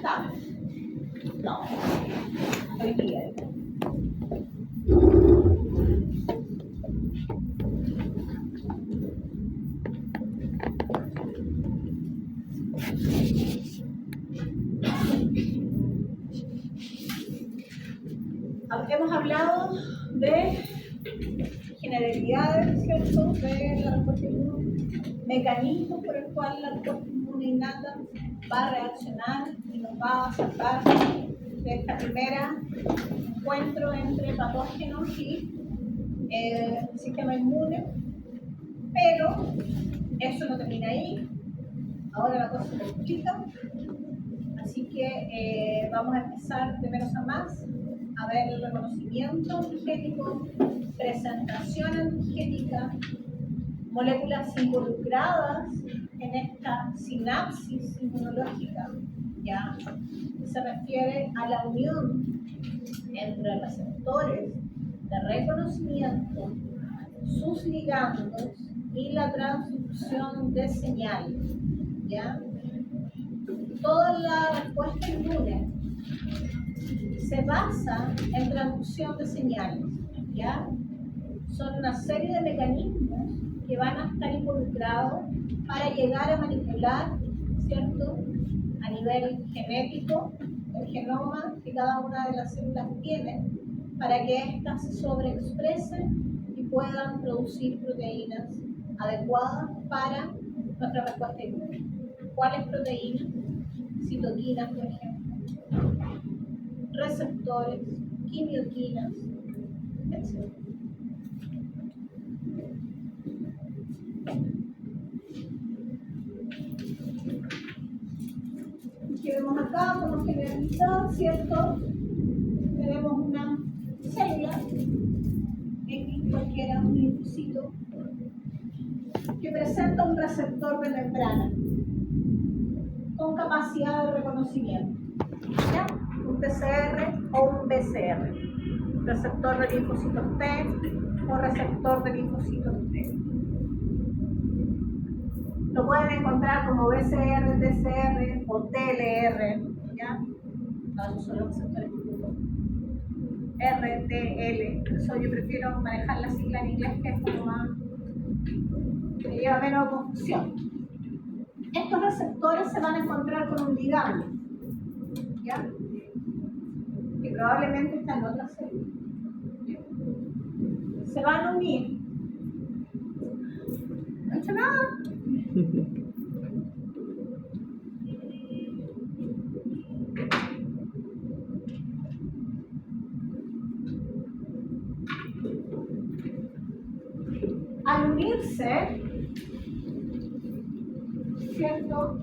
estamos? No, hoy día. Hemos hablado de generalidades, ¿cierto? De la respuesta inmune, mecanismos por el cual la respuesta inmune innata va a reaccionar y nos va a sacar de esta primera encuentro entre patógenos y el sistema inmune, pero eso no termina ahí. Ahora la cosa se complica, así que vamos a empezar de menos a más a ver el reconocimiento antigénico, presentación antigénica, moléculas involucradas en esta sinapsis inmunológica, ¿ya? Se refiere a la unión entre receptores de reconocimiento, sus ligandos y la transducción de señales, ¿ya? Toda la respuesta inmune se basa en transducción de señales, ¿ya? Son una serie de mecanismos que van a estar involucrados para llegar a manipular, ¿cierto?, a nivel genético, el genoma que cada una de las células tiene, para que éstas se sobreexpresen y puedan producir proteínas adecuadas para nuestra respuesta inmune. ¿Cuáles proteínas? Citoquinas, por ejemplo, receptores, quimioquinas, etc. Que vemos acá como generalizado, ¿cierto? Tenemos una célula, X cualquiera, un linfocito, que presenta un receptor de membrana con capacidad de reconocimiento, ¿ya? Un TCR o un BCR, receptor de linfocitos T o receptor de linfocitos T. Lo pueden encontrar como BCR, TCR o TLR, ¿ya? No, esos son los receptores típicos. R, T, L. Por eso yo prefiero manejar la sigla en inglés, que es como más, que lleva menos confusión. Estos receptores se van a encontrar con un ligando, ¿ya? Que probablemente está en otra célula. Se van a unir. No he hecho nada. Al unirse, ¿cierto?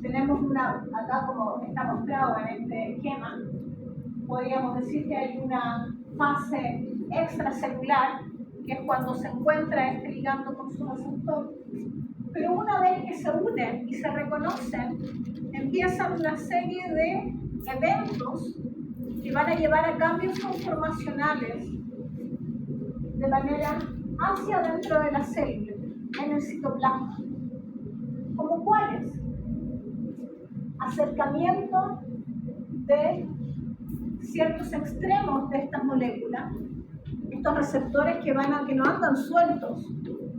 Tenemos una, acá como está mostrado en este esquema, podríamos decir que hay una fase extracelular, que es cuando se encuentra este ligando con su receptor. Pero una vez que se unen y se reconocen, empiezan una serie de eventos que van a llevar a cambios conformacionales de manera hacia dentro de la célula, en el citoplasma. ¿Como cuáles? Acercamiento de ciertos extremos de estas moléculas, estos receptores que no andan sueltos,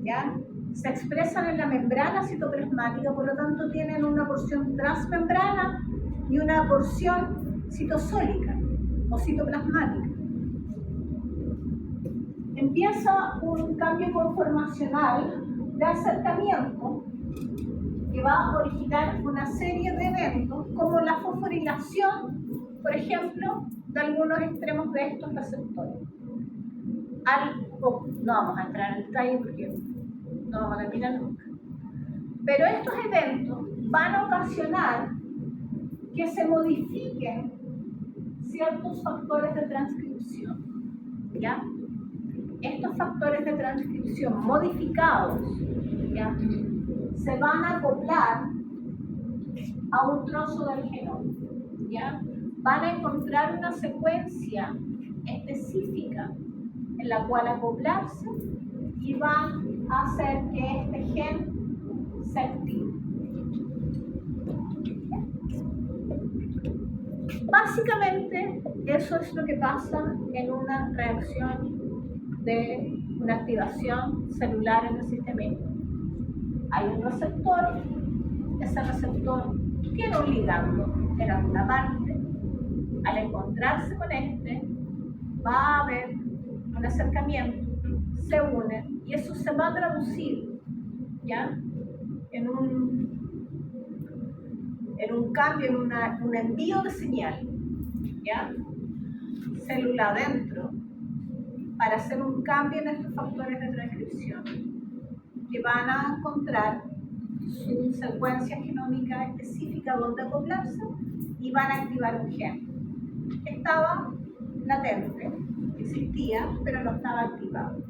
¿ya? Se expresan en la membrana citoplasmática, por lo tanto tienen una porción transmembrana y una porción citosólica o citoplasmática. Empieza un cambio conformacional de acercamiento que va a originar una serie de eventos como la fosforilación, por ejemplo, de algunos extremos de estos receptores. No vamos a entrar en detalle porque no vamos a terminar nunca. Pero estos eventos van a ocasionar que se modifiquen ciertos factores de transcripción, ¿ya? Estos factores de transcripción modificados, ¿ya?, se van a acoplar a un trozo del genoma, ¿ya? Van a encontrar una secuencia específica en la cual acoplarse y van a hacer que este gen se active. Básicamente, eso es lo que pasa en una reacción de una activación celular en el sistema inmune. Hay un receptor, ese receptor tiene un ligando en alguna parte. Al encontrarse con este, va a haber un acercamiento, se unen y eso se va a traducir, ¿ya?, en un cambio, en un envío de señal, ¿ya?, célula adentro, para hacer un cambio en estos factores de transcripción que van a encontrar su secuencia genómica específica donde acoplarse y van a activar un gen que estaba latente, existía, pero no estaba activado.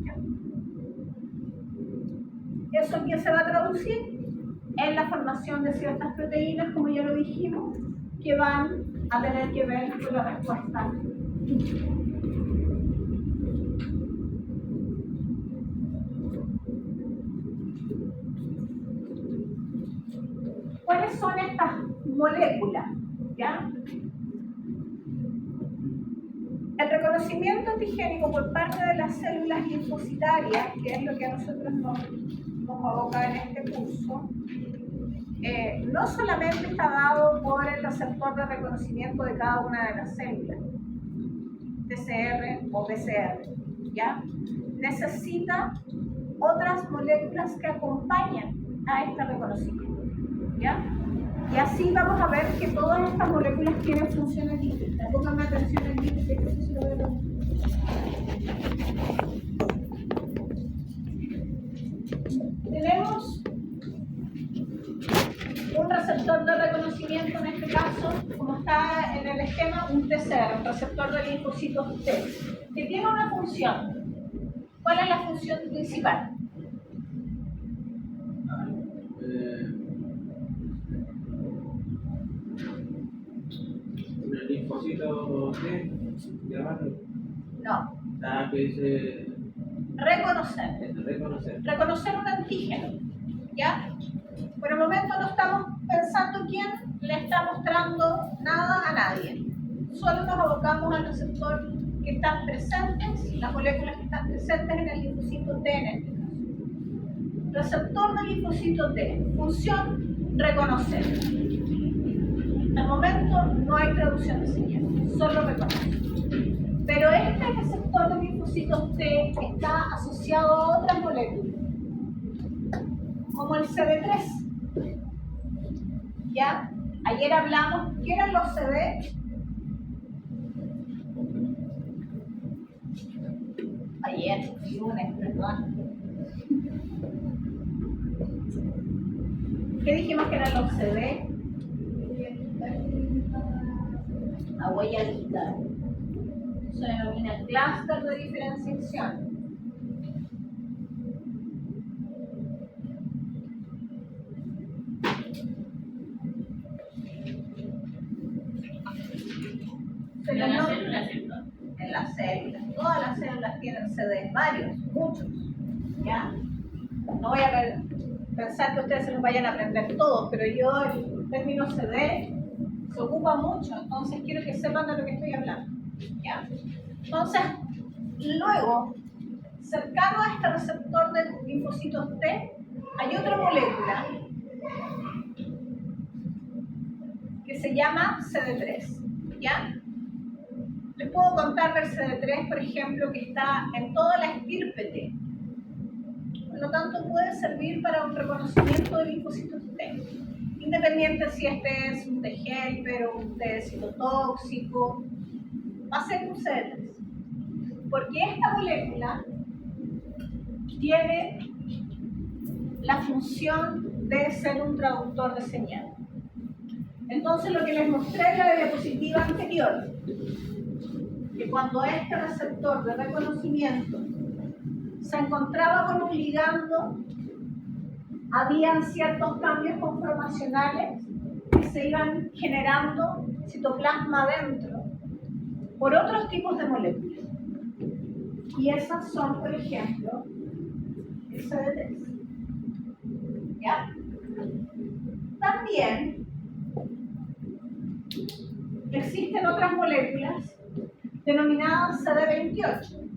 ¿Ya? ¿Eso en qué se va a traducir? En la formación de ciertas proteínas, como ya lo dijimos, que van a tener que ver con la respuesta. ¿Cuáles son estas moléculas? ¿Ya? El reconocimiento antigénico por parte de las células linfocitarias, que es lo que a nosotros nos aboca en este curso, no solamente está dado por el receptor de reconocimiento de cada una de las células, TCR o PCR, ¿ya? Necesita otras moléculas que acompañan a este reconocimiento, ¿ya? Y así vamos a ver que todas estas moléculas tienen funciones distintas. Pónganme atención aquí, que esto se lo veo. Tenemos un receptor de reconocimiento, en este caso, como está en el esquema, un TCR, un receptor de linfocitos T, que tiene una función. ¿Cuál es la función principal? ¿El linfocito T? ¿Llamarlo? No. Que dice... Reconocer un antígeno, ¿ya? Por el momento no estamos pensando quién le está mostrando nada a nadie. Solo nos abocamos al receptor que están presentes, las moléculas que están presentes en el linfocito T en este caso. Receptor del linfocito T, función, reconocer. Al momento no hay traducción de señal, solo reconocer. Pero este receptor de linfocitos T está asociado a otras moléculas, como el CD3. ¿Ya? Ayer hablamos, ¿qué eran los CD? Ayer, lunes, perdón. ¿Qué dijimos que eran los CD? La huella digital. Se denomina clúster de diferenciación. En las células. Todas las células tienen CD, varios, muchos. ¿Ya? No voy a pensar que ustedes se los vayan a aprender todos, pero yo el término CD se ocupa mucho, entonces quiero que sepan de lo que estoy hablando. ¿Ya? Entonces, luego, cercano a este receptor de linfocitos T, hay otra molécula que se llama CD3. ¿Ya? Les puedo contar del CD3, por ejemplo, que está en toda la estirpe T. Por lo tanto, puede servir para un reconocimiento de linfocitos T. Independiente si este es un T helper o un T citotóxico, va a ser un CD3. Porque esta molécula tiene la función de ser un traductor de señal. Entonces, lo que les mostré en la diapositiva anterior, que cuando este receptor de reconocimiento se encontraba con un ligando, habían ciertos cambios conformacionales que se iban generando citoplasma adentro por otros tipos de moléculas. Y esas son, por ejemplo, el CD3. ¿Ya? También existen otras moléculas denominadas CD28,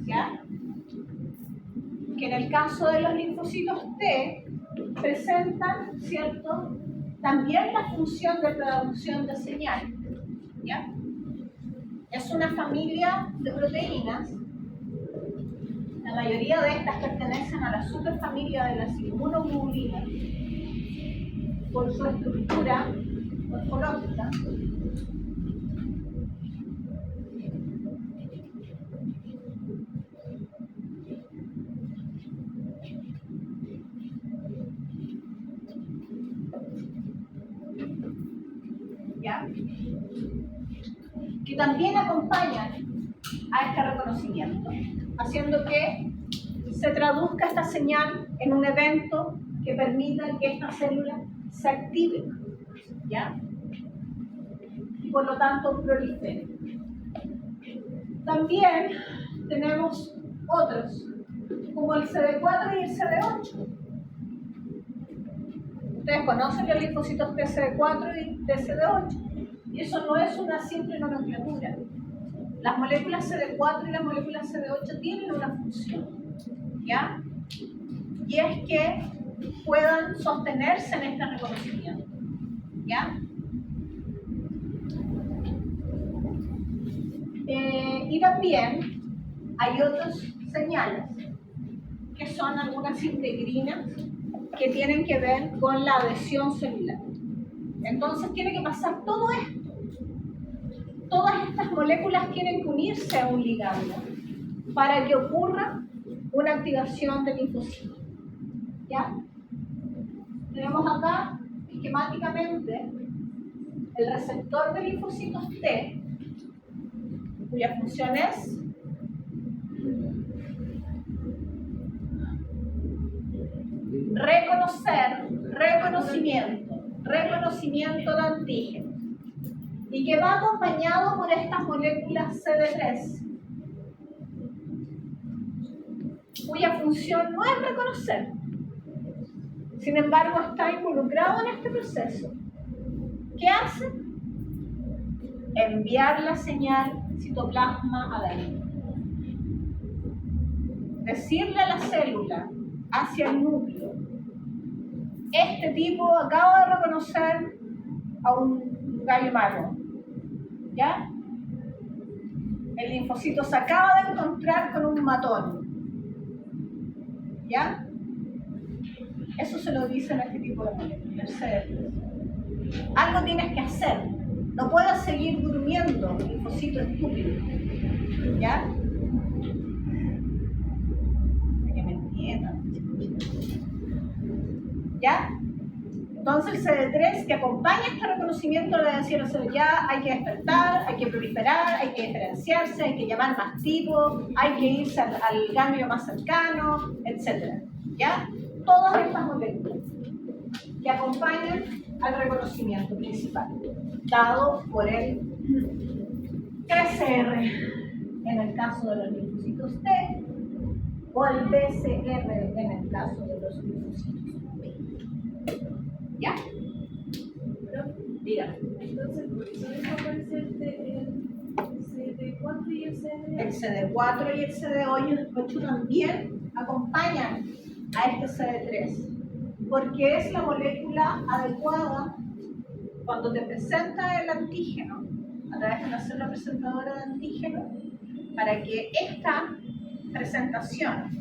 ¿ya? Que en el caso de los linfocitos T presentan, ¿cierto?, también la función de traducción de señal, ¿ya? Es una familia de proteínas. La mayoría de estas pertenecen a la superfamilia de las inmunoglobulinas por su estructura morfológica. ¿Ya? Que también acompañan a este reconocimiento, haciendo que se traduzca esta señal en un evento que permita que esta célula se active, ¿ya? Y por lo tanto prolifere. También tenemos otros, como el CD4 y el CD8. Ustedes conocen los linfocitos TCD4 y TCD8, y eso no es una simple nomenclatura. Las moléculas CD4 y las moléculas CD8 tienen una función, ¿ya? Y es que puedan sostenerse en este reconocimiento, ¿ya? Y también hay otras señales, que son algunas integrinas que tienen que ver con la adhesión celular. Entonces tiene que pasar todo esto. Todas estas moléculas tienen que unirse a un ligando para que ocurra una activación del linfocito. ¿Ya? Tenemos acá esquemáticamente el receptor de linfocitos T, cuya función es reconocimiento de antígenos, y que va acompañado por estas moléculas CD3, cuya función no es reconocer, sin embargo está involucrado en este proceso. ¿Qué hace? Enviar la señal citoplasma adentro. Decirle a la célula, hacia el núcleo, este tipo acaba de reconocer a un gallo malo, ¿ya? El linfocito se acaba de encontrar con un matón, ¿ya? Eso se lo dicen a este tipo de moléculas. Algo tienes que hacer. No puedes seguir durmiendo, linfocito estúpido, ¿ya? Que me entiendan. ¿Ya? Entonces el CD3 que acompaña este reconocimiento le va a decir a la ya hay que despertar, hay que proliferar, hay que diferenciarse, hay que llamar más tipos, hay que irse al ganglio más cercano, etc. ¿Ya? Todas estas moléculas que acompañan al reconocimiento principal, dado por el TCR en el caso de los linfocitos T o el BCR en el caso de los linfocitos B. ¿Ya? Dígame. Entonces, por eso desaparece el CD4 y el CD8. El CD4 y el CD8 también acompañan a este CD3, porque es la molécula adecuada cuando te presenta el antígeno a través de una célula presentadora de antígeno, para que esta presentación,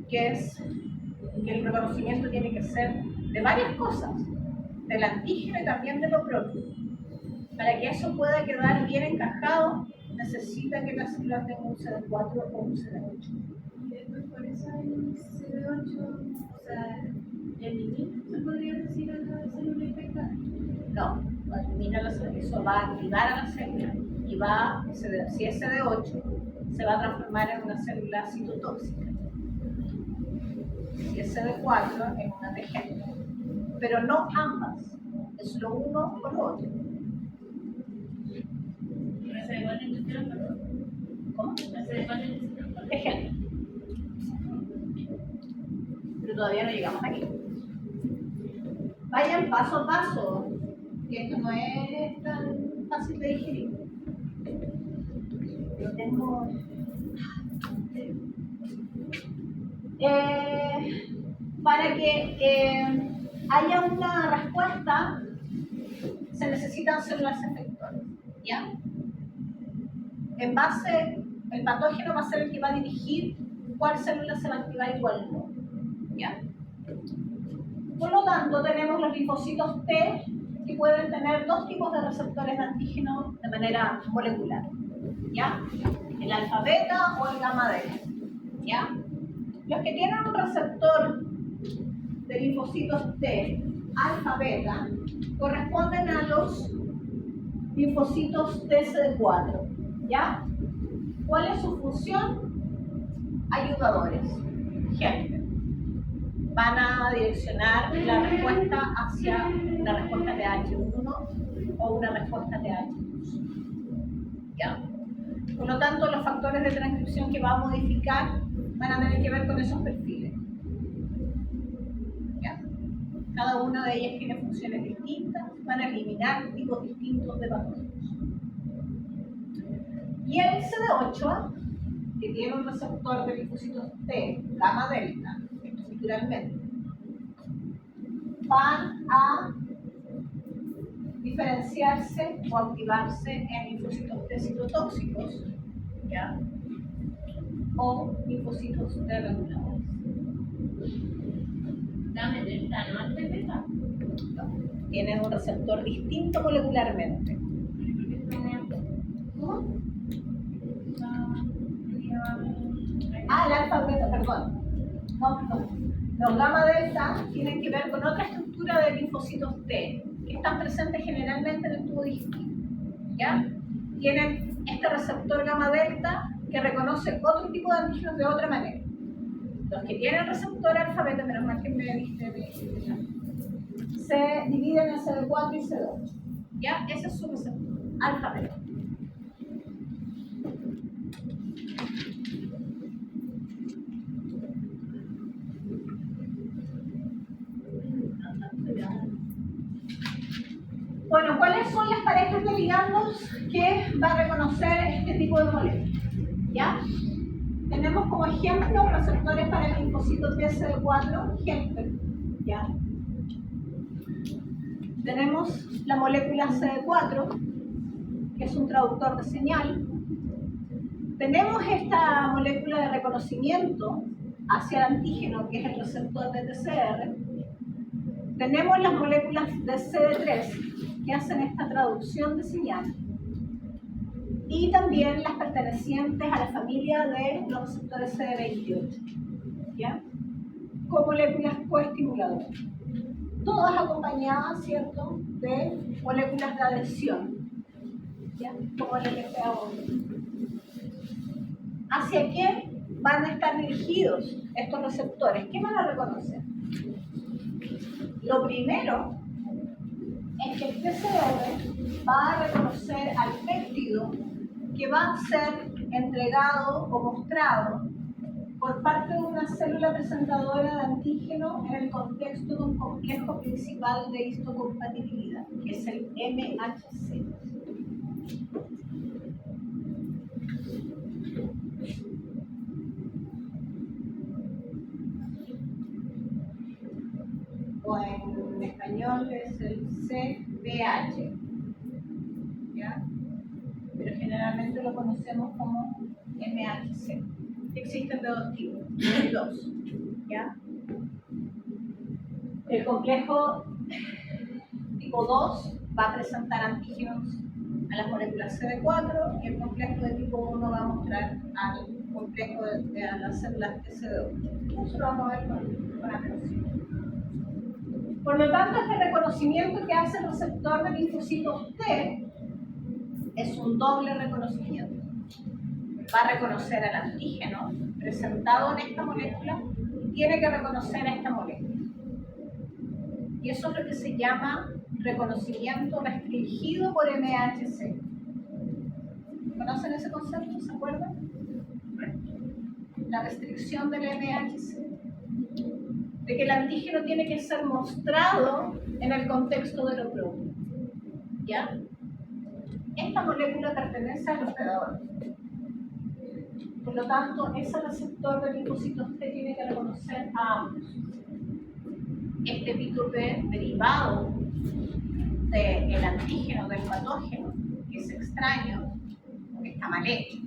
que el reconocimiento tiene que ser de varias cosas, del antígeno y también de lo propio, para que eso pueda quedar bien encajado, necesita que la célula tenga un CD4 o un CD8. Y después por eso el CD8, o sea, elimina, se podría decir, a la célula infectada. No, elimina la célula, eso va a activar a la célula y va, si es CD8, se va a transformar en una célula citotóxica. Si es CD4, en una TG. Pero no ambas, es lo uno o lo otro. ¿La CD4 industrial, perdón? ¿Cómo? ¿La CD4 industrial? TG. Pero todavía no llegamos aquí. Vayan paso a paso que esto no es tan fácil de digerir. Lo tengo. Para que haya una respuesta, se necesitan células efectoras, ¿ya? En base, el patógeno va a ser el que va a dirigir cuál célula se va a activar y cuál no, ¿ya? Por lo tanto, tenemos los linfocitos T, que pueden tener dos tipos de receptores de antígeno de manera molecular, ¿ya? El alfa beta o el gamma delta, ¿ya? Los que tienen un receptor de linfocitos T alfa beta corresponden a los linfocitos TCD4, ¿ya? ¿Cuál es su función? Ayudadores, gente. Van a direccionar la respuesta hacia una respuesta TH1 o una respuesta TH2, ¿ya? Por lo tanto, los factores de transcripción que va a modificar van a tener que ver con esos perfiles, ¿ya? Cada una de ellas tiene funciones distintas, van a eliminar tipos distintos de patógenos. Y el CD8, que tiene un receptor de linfocitos T, gamma delta, estructuralmente, van a diferenciarse o activarse en linfocitos T citotóxicos, ¿ya? O linfocitos T reguladores. Dame delta, no antes beta. No, tienen un receptor distinto molecularmente. ¿Cómo? El alfa beta, perdón. No. Los gamma delta tienen que ver con otra estructura de linfocitos T, que están presentes generalmente en el tubo digestivo, ¿ya? Tienen este receptor gamma delta que reconoce otro tipo de antígenos de otra manera. Los que tienen receptor alfa beta, menos mal que me diste se dividen en CD4 y CD8, ¿ya? Ese es su receptor, alfa beta. Bueno, ¿cuáles son las parejas de ligandos que va a reconocer este tipo de moléculas? ¿Ya? Tenemos como ejemplo receptores para el linfocito TCD4, Helper, ¿ya? Tenemos la molécula CD4, que es un traductor de señal. Tenemos esta molécula de reconocimiento hacia el antígeno, que es el receptor de TCR. Tenemos las moléculas de CD3, que hacen esta traducción de señal. Y también las pertenecientes a la familia de los receptores CD28, ¿ya? Con moléculas coestimuladoras. Todas acompañadas, ¿cierto?, de moléculas de adhesión, ¿ya? Como el LPA1. ¿Hacia qué van a estar dirigidos estos receptores? ¿Qué van a reconocer? Lo primero es que el TCR va a reconocer al péptido que va a ser entregado o mostrado por parte de una célula presentadora de antígeno en el contexto de un complejo principal de histocompatibilidad, que es el MHC. O en español es el CPH, ¿ya? Pero generalmente lo conocemos como MHC. Existen de dos tipos, hay dos, ¿ya? El complejo tipo 2 va a presentar antígenos a las moléculas CD4 y el complejo de tipo 1 va a mostrar al complejo de a las células TCD8. Eso lo vamos a ver con atención. Por lo tanto, este reconocimiento que hace el receptor de linfocitos T es un doble reconocimiento. Va a reconocer al antígeno presentado en esta molécula y tiene que reconocer a esta molécula. Y eso es lo que se llama reconocimiento restringido por MHC. ¿Conocen ese concepto? ¿Se acuerdan? La restricción del MHC. De que el antígeno tiene que ser mostrado en el contexto de lo propio. ¿Ya? Esta molécula pertenece al hospedador. Por lo tanto, ese receptor del linfocito T tiene que reconocer a ambos. Este pico P derivado del antígeno, del patógeno, que es extraño, que está mal hecho,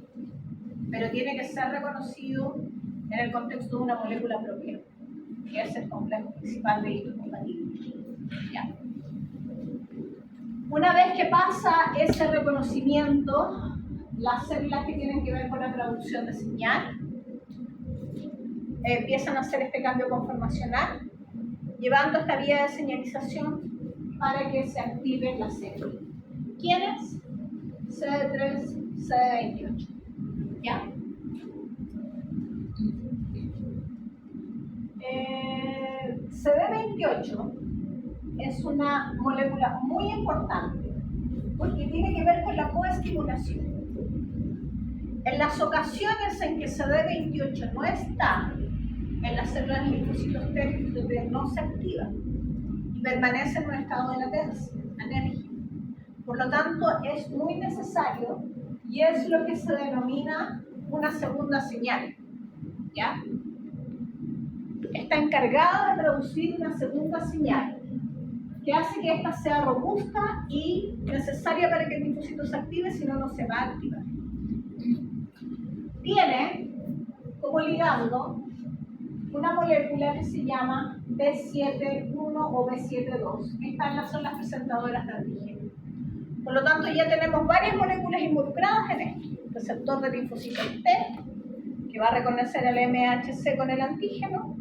pero tiene que ser reconocido en el contexto de una molécula propia, que es el complejo principal de histocompatible. ¿Ya? Una vez que pasa ese reconocimiento, las células que tienen que ver con la traducción de señal empiezan a hacer este cambio conformacional, llevando esta vía de señalización para que se active la célula. ¿Quiénes? CD3, CD28. ¿Ya? CD28 es una molécula muy importante porque tiene que ver con la coestimulación. En las ocasiones en que CD28 no está en las células de linfocitos T, no se activa y permanece en un estado de latencia, anémica. Por lo tanto, es muy necesario y es lo que se denomina una segunda señal. ¿Ya? Está encargada de producir una segunda señal que hace que ésta sea robusta y necesaria para que el linfocito se active, si no, no se va a activar. Tiene como ligando una molécula que se llama B7-1 o B7-2, que son las presentadoras de antígeno. Por lo tanto, ya tenemos varias moléculas involucradas en esto. Receptor de linfocito T, que va a reconocer el MHC con el antígeno,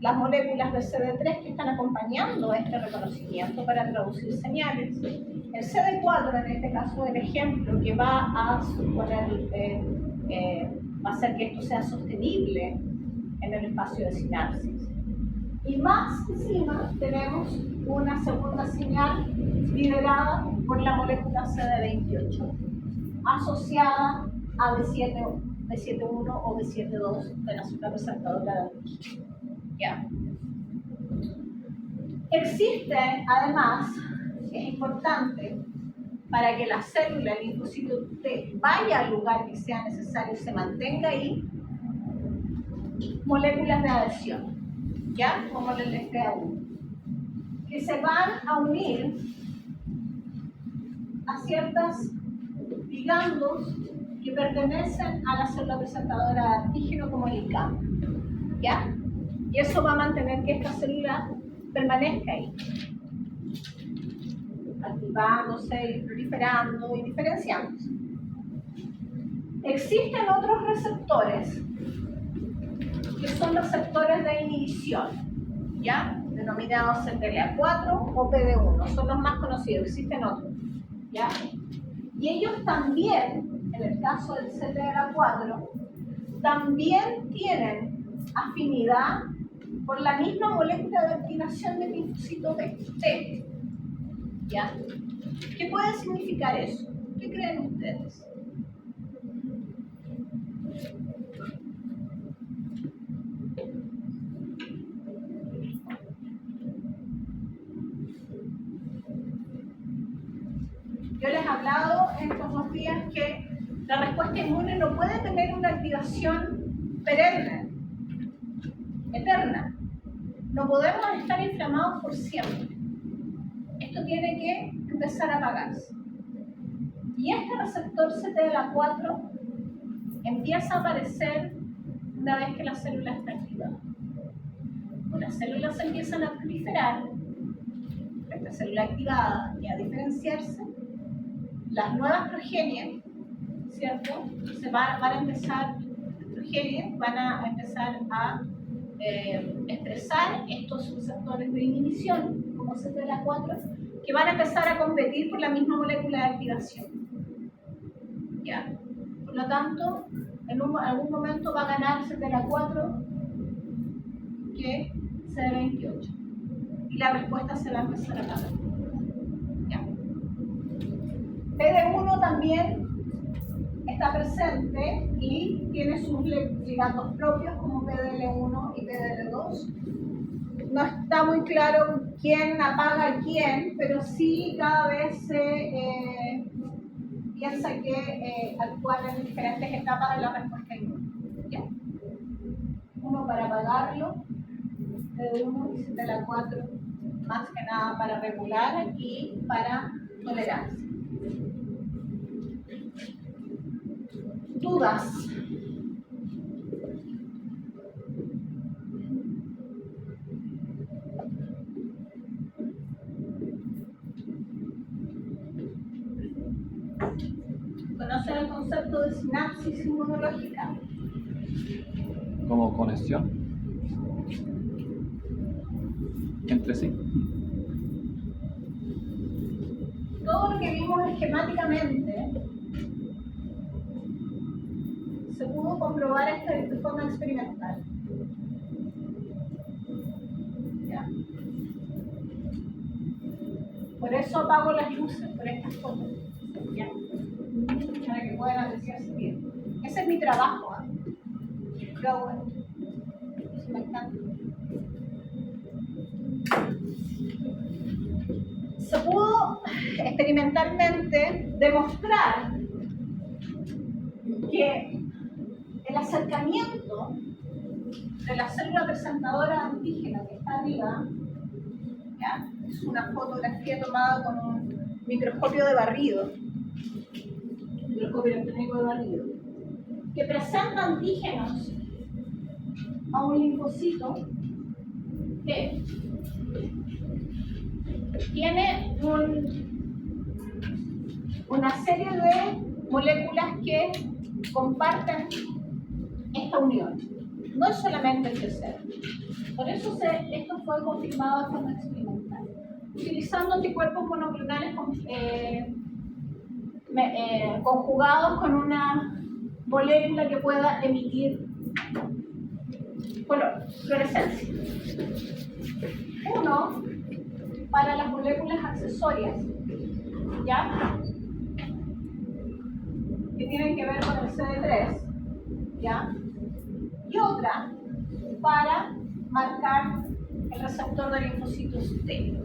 las moléculas de CD3 que están acompañando este reconocimiento para traducir señales, el CD4, en este caso del ejemplo, que va a hacer que esto sea sostenible en el espacio de sinapsis. Y más encima tenemos una segunda señal liderada por la molécula CD28, asociada a B7-1 o B7-2 de la suprarreceptadora de antígeno. ¿Ya? Existe, además, es importante para que la célula, el linfocito T, vaya al lugar que sea necesario y se mantenga ahí, moléculas de adhesión, ¿ya? Como el STA1, que se van a unir a ciertas ligandos que pertenecen a la célula presentadora de antígeno como el ICAM, ¿ya? Y eso va a mantener que esta célula permanezca ahí, activándose, proliferando y diferenciándose. Existen otros receptores que son receptores de inhibición, ¿ya? Denominados CTLA4 o PD1, son los más conocidos, existen otros, ¿ya? Y ellos también, en el caso del CTLA4, también tienen afinidad por la misma molécula de activación del linfocito T, ¿ya? ¿Qué puede significar eso? ¿Qué creen ustedes? Yo les he hablado en estos 2 días que la respuesta inmune no puede tener una activación perenne, eterna. No podemos estar inflamados por siempre. Esto tiene que empezar a apagarse. Y este receptor CTLA4 empieza a aparecer una vez que la célula está activada. Cuando las células empiezan a proliferar, esta célula activada y a diferenciarse, las nuevas progenies, ¿cierto? Van a empezar a expresar estos receptores de inhibición, como CTLA4, que van a empezar a competir por la misma molécula de activación. ¿Ya? Por lo tanto, en algún momento va a ganar CTLA4 que CD28. Y la respuesta se va a empezar a apagar. ¿Ya? PD1 también está presente y tiene sus ligandos propios como PDL1 y PDL2, no está muy claro quién apaga a quién, pero sí cada vez se piensa que actúan en diferentes etapas de la respuesta inmune. ¿Ya? Uno para apagarlo, de 1 y de la 4, más que nada para regular y para tolerancia. ¿Dudas? ¿Conocen el concepto de sinapsis inmunológica? Como conexión entre sí. Todo lo que vimos esquemáticamente se pudo comprobar de forma experimental. ¿Ya? Por eso apago las luces, por estas fotos. ¿Ya? Para que puedan apreciarse bien. Ese es mi trabajo. Pero bueno, eso me encanta. Se pudo experimentalmente demostrar que el acercamiento de la célula presentadora de antígeno que está arriba, ¿ya? Es una fotografía tomada con un microscopio de barrido, microscopio electrónico de barrido, que presenta antígenos a un linfocito que tiene una serie de moléculas que comparten esta unión. No es solamente el TCR. Por eso esto fue confirmado de forma experimental. Utilizando anticuerpos monoclonales conjugados con una molécula que pueda emitir color, fluorescencia. Uno para las moléculas accesorias, ¿ya? Que tienen que ver con el CD3, ¿ya? Y otra para marcar el receptor de linfocitos T.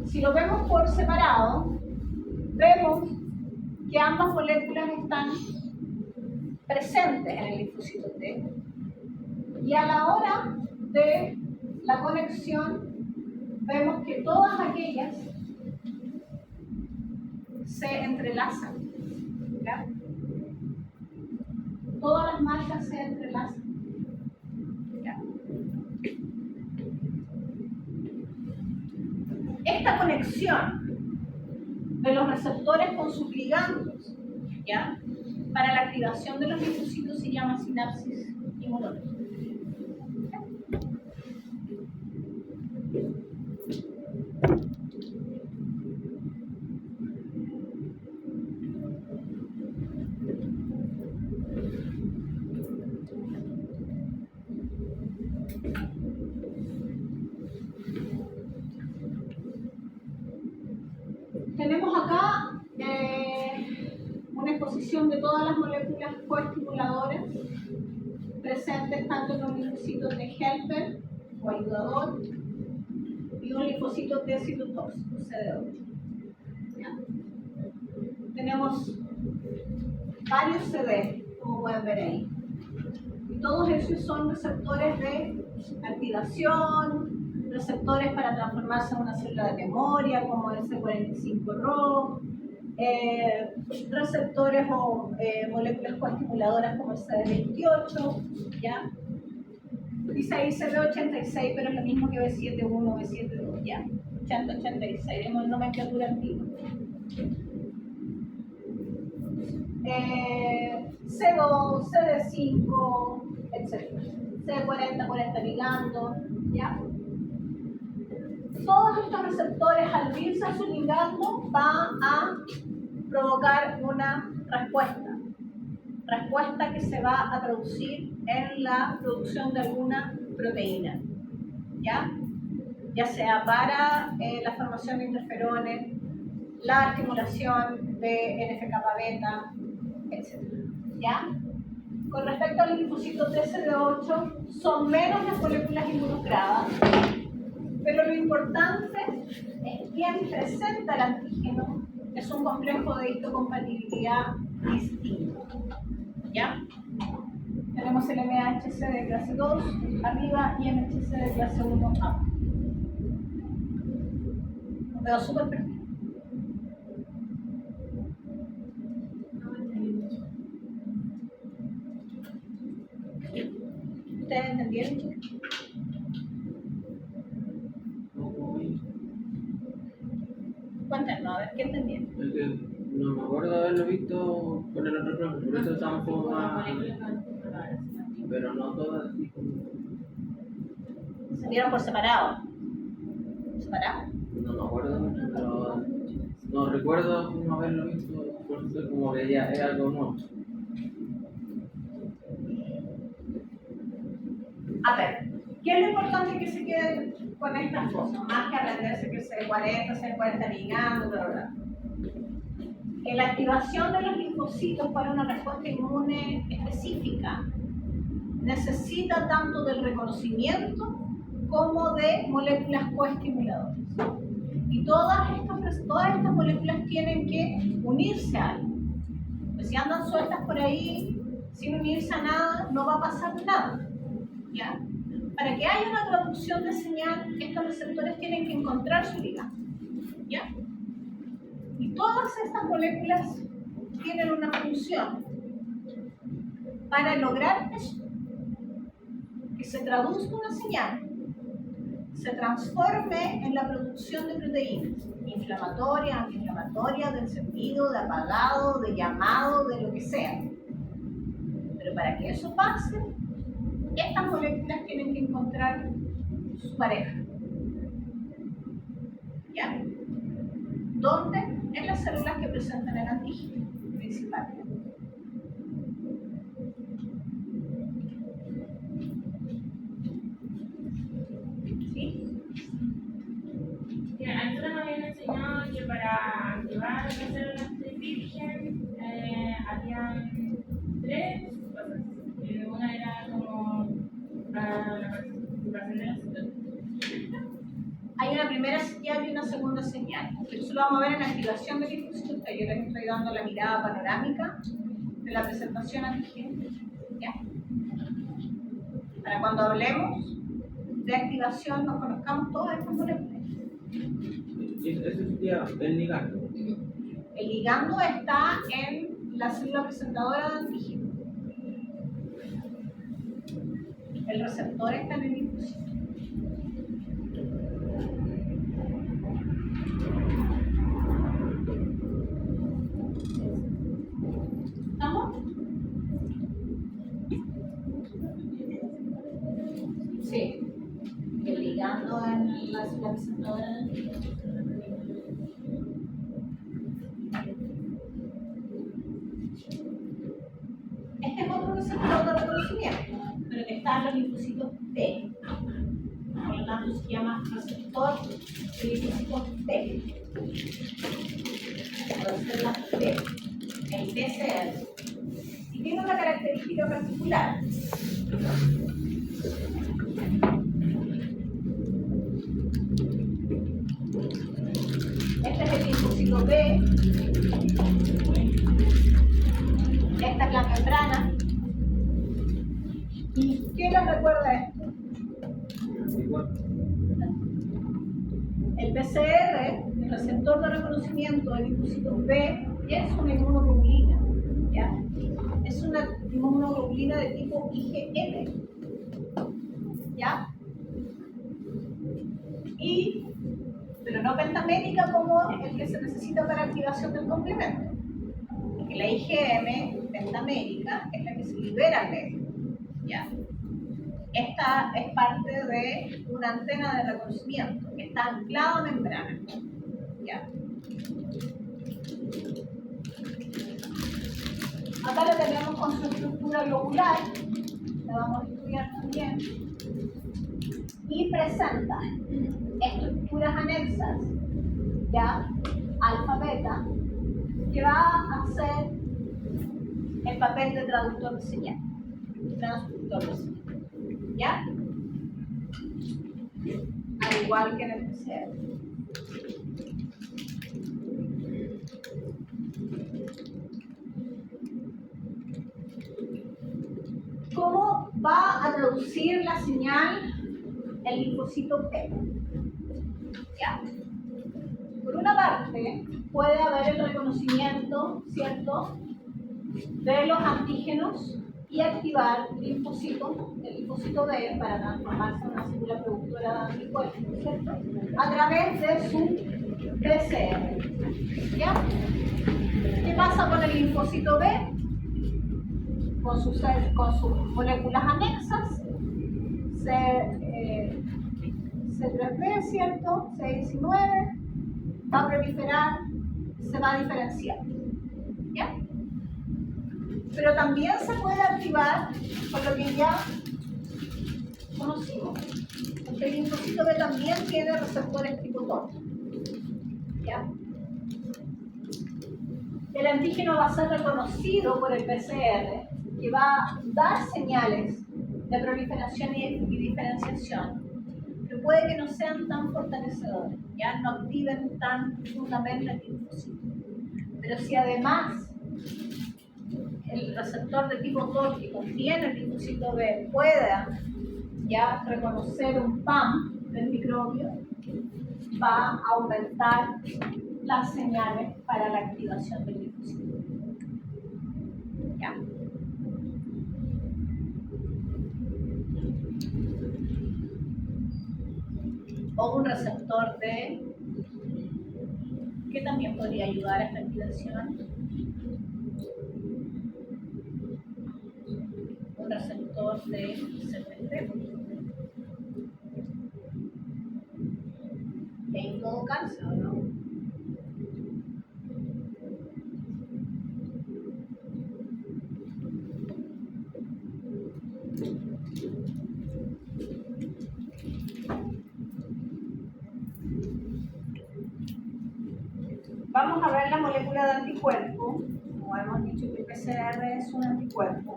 Si lo vemos por separado, vemos que ambas moléculas están presentes en el linfocito T y a la hora de la conexión vemos que todas aquellas se entrelazan, ¿ya? Todas las marcas se entrelazan, ¿ya? Esta conexión de los receptores con sus ligandos, ¿ya? Para la activación de los linfocitos se llama sinapsis inmunológica. Tenemos acá una exposición de todas las moléculas coestimuladoras presentes tanto en los linfocitos de helper o ayudador y un linfocito de citotóxico, CD8. ¿Ya? Tenemos varios CD, como pueden ver ahí. Y todos esos son receptores de activación, receptores para transformarse en una célula de memoria, como el C45-RO, receptores o moléculas coestimuladoras como el CD28, ¿ya? Dice ahí CD86, pero es lo mismo que B71 o B72, ¿ya? 8086, vemos nomenclatura antigua. C2, CD5, etc. CD40, 40 ligando, ¿ya? Todos estos receptores al unirse a su ligando van a provocar una respuesta que se va a traducir en la producción de alguna proteína, ya sea para la formación de interferones, la estimulación de NF-kappa beta, etc. ¿Ya? Con respecto a los linfocitos TCD8, son menos las moléculas involucradas, pero lo importante es quién presenta el antígeno. Es un complejo de histocompatibilidad distinto. ¿Ya? Tenemos el MHC de clase 2 arriba y MHC de clase 1 abajo. Lo veo súper perfecto. ¿Ustedes entendieron? Cuéntanos, a ver, ¿qué entendieron? Es que no me acuerdo de haberlo visto con el otro profe, por eso estamos como más. Pero no todas así como. Se vieron por separado. ¿Separado? No me acuerdo mucho, pero. No recuerdo como haberlo visto, por eso como que ya es algo nuevo. A ver, ¿qué es lo importante que se quede con estas cosas? Más que aprenderse que C40 ligando, bla, bla, bla. Que la activación de los linfocitos para una respuesta inmune específica necesita tanto del reconocimiento como de moléculas coestimuladoras. Y todas estas moléculas tienen que unirse a algo. Pues si andan sueltas por ahí sin unirse a nada, no va a pasar nada. ¿Ya? Para que haya una traducción de señal, estos receptores tienen que encontrar su ligando. ¿Ya? Y todas estas moléculas tienen una función para lograr eso, que se traduzca una señal, se transforme en la producción de proteínas inflamatorias, antiinflamatorias, de encendido, de apagado, de llamado, de lo que sea. Pero para que eso pase, estas moléculas tienen que encontrar su pareja. ¿Ya? ¿Dónde? En las células que presentan el antígeno principal. ¿Sí? A nosotros nos habían enseñado que para activar las células de virgen habían 3 cosas. Una era como la participación de los células. Hay una primera señal y una segunda señal. Eso lo vamos a ver en la activación del linfocitos. Yo les estoy dando la mirada panorámica de la presentación antigénica. ¿Ya? Para cuando hablemos de activación nos conozcamos todas estas moléculas. Eso sería el ligando. El ligando está en la célula presentadora de antígeno. El receptor está en el linfocito. ¿Estamos? Sí. El ligando en la célula presentadora de antígeno. Este es otro receptor de reconocimiento, pero que está en los linfocitos T. Por lo tanto, se llama receptor de linfocitos T. Las células T, el TCR. Y tiene una característica particular. Este es el linfocito B. Esta es la membrana. ¿Y qué les recuerda esto? El PCR, el receptor de reconocimiento del linfocito B, es una inmunoglobulina. ¿Ya? Es una inmunoglobulina de tipo IgM. ¿Ya? Pero no pentamétrica como el que se necesita para activación del complemento. Porque la IgM pentamérica es la que se libera al medio. ¿Ya? Esta es parte de una antena de reconocimiento que está anclada a membrana. ¿Ya? Acá lo tenemos con su estructura globular, la vamos a estudiar también, y presenta estructuras anexas, ya, alfa, beta, que va a hacer el papel de traductor de señal. transductor de señal. ¿Ya? Al igual que en el PCR. ¿Cómo va a traducir la señal el linfocito T? ¿Ya? Por una parte, puede haber el reconocimiento, ¿cierto?, de los antígenos y activar el linfocito B para transformarse en una célula productora de anticuerpos, ¿cierto?, a través de su PCR. ¿Ya? ¿Qué pasa con el linfocito B? Con sus moléculas anexas, C3b, ¿cierto?, C19, va a proliferar, se va a diferenciar. ¿Ya? Pero también se puede activar con lo que ya conocimos, porque el linfocito B también tiene receptores tipo TOR. ¿Ya? El antígeno va a ser reconocido por el PCR, que va a dar señales de proliferación y diferenciación, pero puede que no sean tan fortalecedores, ya no activen tan profundamente el linfocito. Pero si además el receptor de tipo TOR que contiene el linfocito B pueda ya reconocer un PAM del microbio, va a aumentar las señales para la activación del linfocito. ¿Ya? O un receptor de que también podría ayudar a esta activación. Un receptor de C3b. En todo cáncer, ¿no? Vamos a ver la molécula de anticuerpo. Como hemos dicho que el PCR es un anticuerpo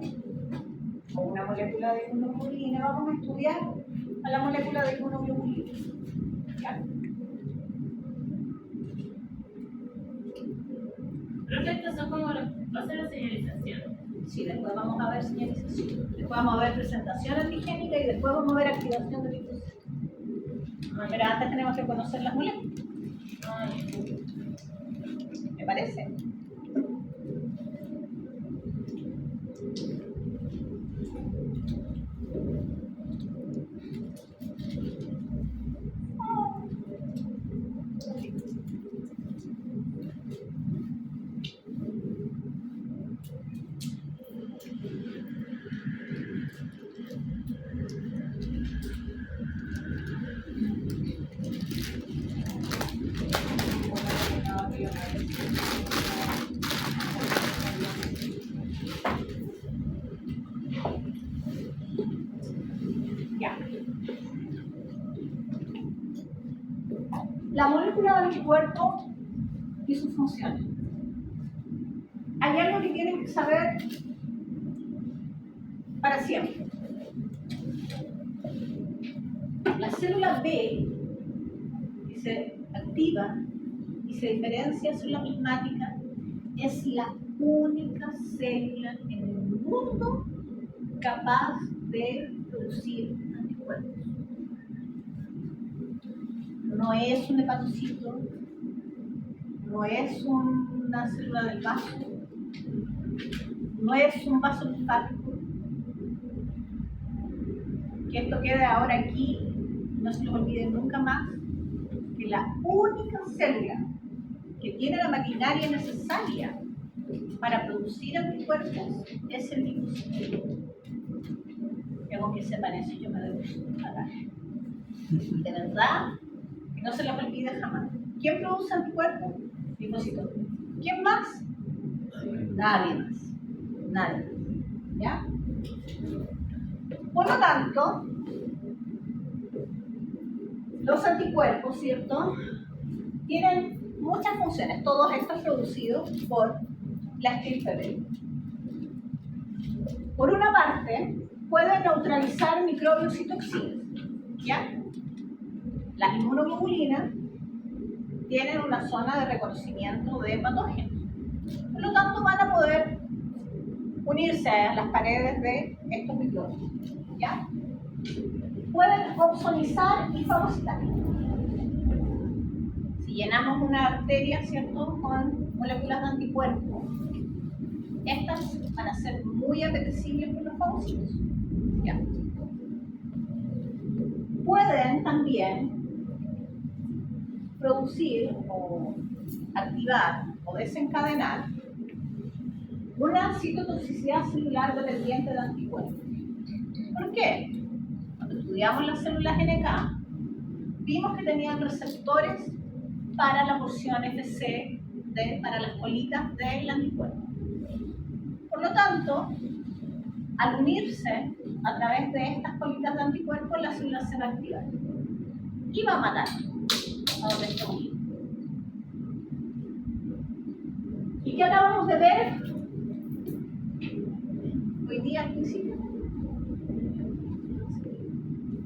o una molécula de inmunoglobulina, vamos a estudiar a la molécula de inmunoglobulina. ¿Ya? Creo que estos son como los pasos de la señalización. Sí, después vamos a ver señalización, después vamos a ver presentación antigénica y después vamos a ver activación de linfocitos. Pero antes tenemos que conocer las moléculas. ¿Me parece? Ya. La molécula de anticuerpo y sus funciones. Hay algo que tienen que saber para siempre. La célula B, que se activa y se diferencia célula plasmática, es la única célula en el mundo capaz de producir anticuerpos. No es un hepatocito, no es una célula del vaso, no es un vaso linfático. Que esto quede ahora aquí, no se lo olviden nunca más, que la única célula que tiene la maquinaria necesaria para producir anticuerpos es el linfocito. Tengo que sepan eso, yo me debo parar. De verdad, que no se los olvide jamás. ¿Quién produce anticuerpos? Linfocito. ¿Quién más? Nadie más. Nadie más. ¿Ya? Por lo tanto, los anticuerpos, ¿cierto?, tienen muchas funciones, todos estos producidos por la estirpe B. Por una parte, puede neutralizar microbios y toxinas, ¿ya? Las inmunoglobulinas tienen una zona de reconocimiento de patógenos. Por lo tanto, van a poder unirse a las paredes de estos microbios, ¿ya? Pueden ozonizar y fagocitar. Si llenamos una arteria, ¿cierto?, con moléculas de anticuerpos, estas van a ser muy apetecibles por los fagocitos, ¿ya? Pueden también producir o activar o desencadenar una citotoxicidad celular dependiente de anticuerpos. ¿Por qué? Cuando estudiamos las células NK, vimos que tenían receptores para la porción FC, para las colitas del anticuerpo. Por lo tanto, al unirse a través de estas colitas de anticuerpos, la célula se va a activar y va a matar a donde está unido. ¿Y qué acabamos de ver hoy día al principio?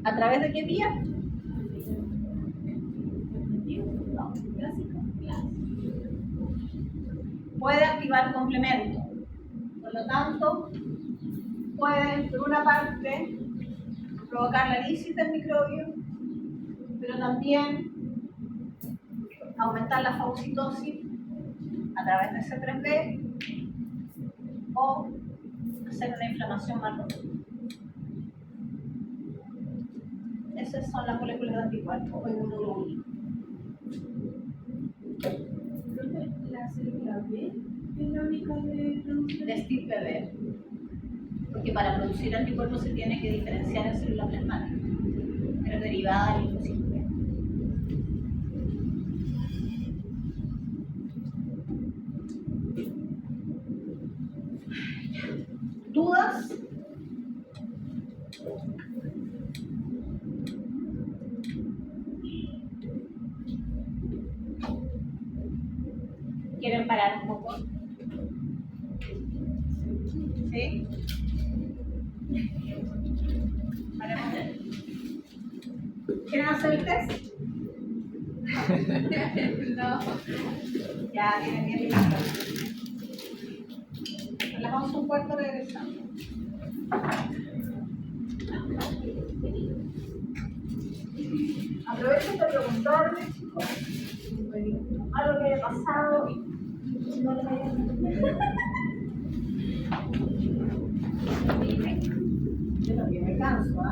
¿A través de qué vía? No, clásico. Puede activar complemento. Por lo tanto, puede, por una parte, provocar la lisis del microbio, pero también aumentar la fagocitosis a través de C3b o hacer una inflamación más profunda. Esas son las moléculas de anticuerpos o inmunoglobulinas. La célula B es la única de producción. De estirpe B. Porque para producir anticuerpos se tiene que diferenciar en célula plasmática, pero derivada del linfocito B. ¿Dudas? ¿Quieren parar un poco? ¿Sí? Paremos. ¿Quieren hacer el test? No. Ya tienen bien listo. Relajamos un cuarto, regresamos. Aprovechen de preguntarme, chicos, algo que haya pasado y no les haya Yo también me canso, ¿eh?